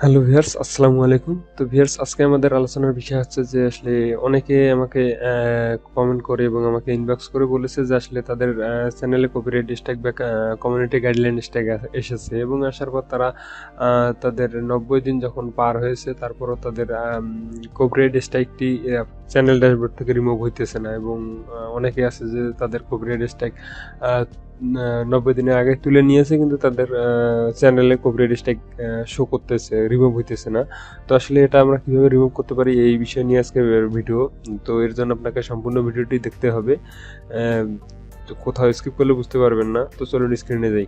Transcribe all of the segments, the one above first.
Hello viewers, আসসালামু আলাইকুম। তো ভিউয়ার্স, আজকে আমাদের আলোচনার বিষয় হচ্ছে যে আসলে অনেকে আমাকে কমেন্ট করে এবং আমাকে ইনবক্স করে বলেছে যে আসলে তাদের চ্যানেলে কপিরাইট স্ট্রাইক বা কমিউনিটি গাইডলাইন স্ট্রাইক এসেছে এবং আসার পর তারা তাদের 90 দিন যখন পার হয়েছে তারপরও তাদের কপিরাইট স্ট্রাইকটি চ্যানেল ড্যাশবোর্ড থেকে রিমুভ হইতেছে না এবং অনেকে আছে যে তাদের কপিরাইট স্ট্রাইক 90 দিনের আগে তুলে নিয়েছে কিন্তু তাদের চ্যানেলে কপিরাইট স্ট্রাইক শো করতেছে, রিমুভ হইতেছে না। তো আসলে এটা আমরা কিভাবে রিমুভ করতে পারি এই বিষয় নিয়ে আজকে ভিডিও। তো এর জন্য আপনাকে সম্পূর্ণ ভিডিওটি দেখতে হবে। তো কোথাও স্কিপ করলে বুঝতে পারবেন না। তো চলুন স্ক্রিনে যাই।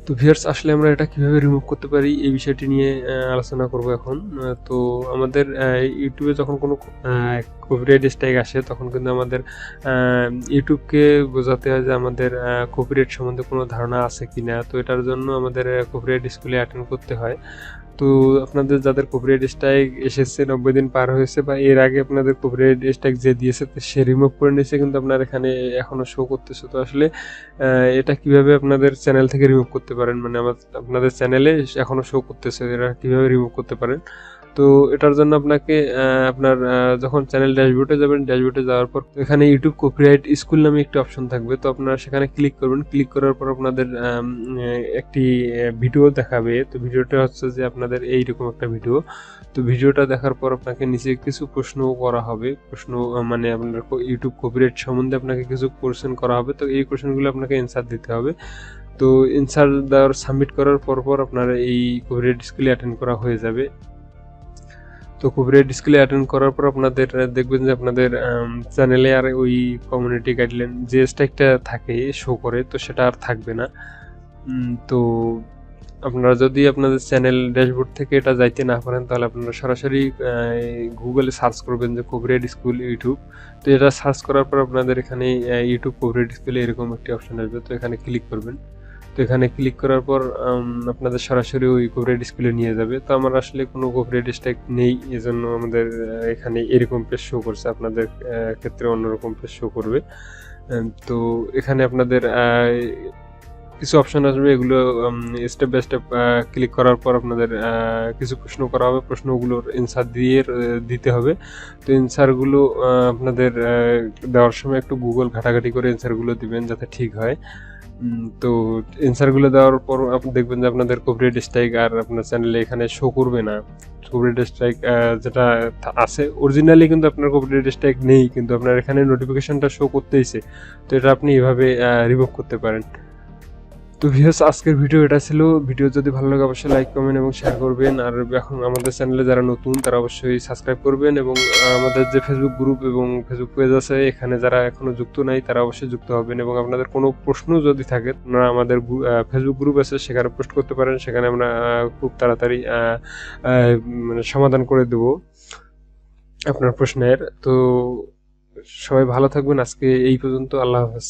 তো ভিউয়ার্স, আসলে আমরা এটা কিভাবে রিমুভ করতে পারি এই বিষয়টি নিয়ে আলোচনা করব এখন। তো আমাদের ইউটিউবে যখন কোনো কপিরাইট স্ট্রাইক আসে তখন কিন্তু আমাদের ইউটিউবকে বোঝাতে হয় যে আমাদের কপিরাইট সম্বন্ধে কোনো ধারণা আছে কিনা। তো এটার জন্য আমাদের কপিরাইট স্কুলে অ্যাটেন্ড করতে হয়। তো আপনাদের যাদের কপিরাইট স্ট্রাইক এসেছে 90 দিন পার হয়েছে বা এর আগে আপনাদের কপিরাইট স্ট্রাইক যে দিয়েছে সে রিমুভ করে নিয়েছে কিন্তু আপনার এখানে এখনো শো করতেছে। তো আসলে এটা কিভাবে আপনাদের চ্যানেল থেকে রিমুভ করতে পারেন, মানে আপনাদের চ্যানেলে এখনো শো করতেছে, এটা কিভাবে রিমুভ করতে পারেন। তো এটার জন্য আপনাকে আপনার যখন চ্যানেল ড্যাশবোর্ডে যাবেন, ড্যাশবোর্ডে যাওয়ার পর এখানে ইউটিউব কপিরাইট স্কুল নামে একটি অপশন থাকবে। তো আপনারা সেখানে ক্লিক করবেন। ক্লিক করার পর আপনাদের একটি ভিডিও দেখাবে। তো ভিডিওটা হচ্ছে যে আপনাদের এইরকম একটা ভিডিও। তো ভিডিওটা দেখার পর আপনাকে নিচে কিছু প্রশ্ন করা হবে। প্রশ্ন মানে আপনার ইউটিউব কপিরাইট সম্বন্ধে আপনাকে কিছু কোশ্চেন করা হবে। তো এই কোশ্চেনগুলো আপনাকে অ্যান্সার দিতে হবে। তো অ্যান্সার দেওয়ার সাবমিট করার পর আপনার এই কপিরাইট স্কুলে অ্যাটেন্ড করা হয়ে যাবে। তো কপিরাইট স্কুলে অ্যাটেন্ড করার পর আপনাদের দেখবেন যে আপনাদের চ্যানেলে আর ওই কমিউনিটি গাইডলাইন যে স্ট্রাইকটা থাকে শো করে, তো সেটা আর থাকবে না। তো আপনারা যদি আপনাদের চ্যানেল ড্যাশবোর্ড থেকে এটা যাইতে না পারেন তাহলে আপনারা সরাসরি গুগলে সার্চ করবেন যে কপিরাইট স্কুল ইউটিউব। তো এটা সার্চ করার পর আপনাদের এখানে ইউটিউব কপিরাইট স্কুলে এরকম একটি অপশন আসবে। তো এখানে ক্লিক করবেন। তো এখানে ক্লিক করার পর আপনাদের সরাসরি ওই কপিরাইট স্কুলে নিয়ে যাবে। তো আমার আসলে কোনো কপিরাইট স্ট্রাইক নেই, এজন্য আমাদের এখানে এরকম পেজ শো করছে। আপনাদের ক্ষেত্রে অন্যরকম পেজ শো করবে। তো এখানে আপনাদের কিছু অপশন আসবে, এগুলো স্টেপ বাই স্টেপ ক্লিক করার পর আপনাদের কিছু প্রশ্ন করা হবে। প্রশ্নগুলোর অ্যান্সার দিতে হবে। তো অ্যান্সারগুলো আপনাদের দেওয়ার সময় একটু গুগল ঘাটাঘাটি করে অ্যান্সারগুলো দিবেন যাতে ঠিক হয়। তো অ্যান্সারগুলো দেওয়ার পর আপনি দেখবেন যে আপনাদের কপিরাইট স্ট্রাইক আর আপনার চ্যানেলে এখানে শো করবে না। কপিরাইট স্ট্রাইক যেটা আছে অরিজিনালি কিন্তু আপনার কপিরাইট স্ট্রাইক নেই, কিন্তু আপনার এখানে নোটিফিকেশনটা শো করতেইছে। তো এটা আপনি এভাবে রিমুভ করতে পারেন। তো ভিউয়ার্স, আজকের ভিডিও এটা ছিল। ভিডিও যদি ভালো লাগে অবশ্যই লাইক, কমেন্ট এবং শেয়ার করবেন। আর এখন আমাদের চ্যানেলে যারা নতুন তারা অবশ্যই সাবস্ক্রাইব করবেন এবং আমাদের যে ফেসবুক গ্রুপ এবং ফেসবুক পেজ আছে এখানে যারা এখনো যুক্ত নাই তারা অবশ্যই যুক্ত হবেন। এবং আপনাদের কোনো প্রশ্ন যদি থাকে আপনারা আমাদের ফেসবুক গ্রুপ আছে সেখানে পোস্ট করতে পারেন। সেখানে আমরা খুব তাড়াতাড়ি মানে সমাধান করে দেব আপনার প্রশ্নের। তো সবাই ভালো থাকবেন। আজকে এই পর্যন্ত। আল্লাহ হাফেজ।